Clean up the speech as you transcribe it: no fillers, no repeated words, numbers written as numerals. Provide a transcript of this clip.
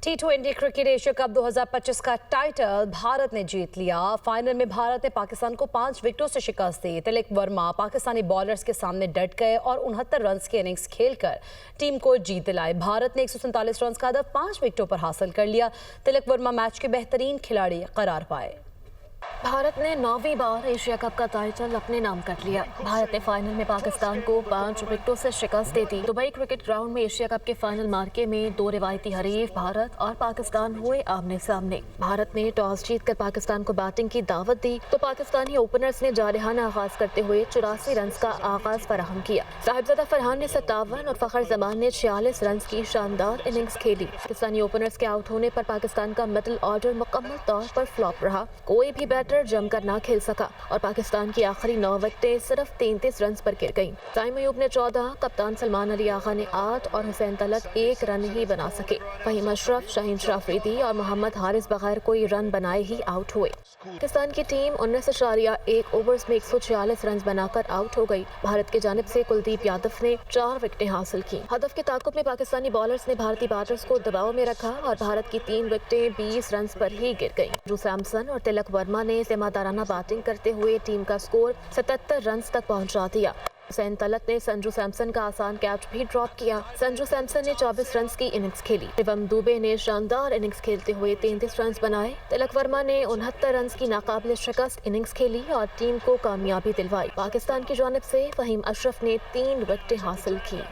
T20 cricket Asia cup 2025 का title Bharat ने जीत लिया। फाइनल में भारत ने पाकिस्तान को 5 विकेटों से शिकस्त दी। तिलक वर्मा पाकिस्तानी बॉलर्स के सामने डट गए और 69 रन की इनिंग्स खेलकर टीम को जीत दिलाई। भारत ने 147 रन का हदफ 5 विकेटों पर हासिल कर लिया। तिलक वर्मा मैच के बेहतरीन खिलाड़ी करार पाए। भारत ने 9वीं बार एशिया कप का टाइटल अपने नाम कर लिया। भारत ने फाइनल में पाकिस्तान को 5 विकेटों से शिकस्त दे दी। दुबई क्रिकेट ग्राउंड में एशिया कप के फाइनल मार्के में 2 रिवायती हरीफ भारत और पाकिस्तान हुए आमने सामने। भारत ने टॉस जीतकर पाकिस्तान को बैटिंग की दावत दी तो पाकिस्तानी ओपनर्स ने जारहाना आगाज करते हुए 84 रन का आगाज फराहम किया। साहिबजादा फरहान ने 57 और फखर जमान ने 46 रन की शानदार इनिंग्स खेली। पाकिस्तानी ओपनर्स के आउट होने पर पाकिस्तान का मिडिल ऑर्डर मुकम्मल तौर पर फ्लॉप रहा। कोई भी बैटर जमकर ना खेल सका और पाकिस्तान की आखिरी 9 विकेटें सिर्फ 33 रन पर गिर गईं। साइम अयूब ने 14, कप्तान सलमान अली आगा ने 8 और हुसैन तलत 1 रन ही बना सके। फहीम अशरफ, शाहीन शाफरीदी और मोहम्मद हारिस बगैर कोई रन बनाए ही आउट हुए। पाकिस्तान की टीम 19.1 ओवर्स में 146 रन बनाकर आउट हो गई। भारत की जानिब से कुलदीप यादव ने 4 विकेटें हासिल की। हदफ के ताकुब में पाकिस्तानी बॉलर्स ने भारतीय बैटर्स को दबाव में रखा और भारत की 3 विकेटें 20 रन पर ही गिर गईं। संजू सैमसन और तिलक वर्मा ने जिम्मेदाराना बैटिंग करते हुए टीम का स्कोर 77 रन तक पहुंचा दिया। हुसैन तलत ने संजू सैमसन का आसान कैच भी ड्रॉप किया। संजू सैमसन ने 24 रन की इनिंग्स खेली। शिवम दुबे ने शानदार इनिंग्स खेलते हुए 33 रन बनाए। तिलक वर्मा ने 69 रन की नाकाबिल शिकस्त इनिंग्स खेली और टीम को कामयाबी दिलवाई। पाकिस्तान की जानिब से फहीम अशरफ ने 3 विकेटें हासिल की।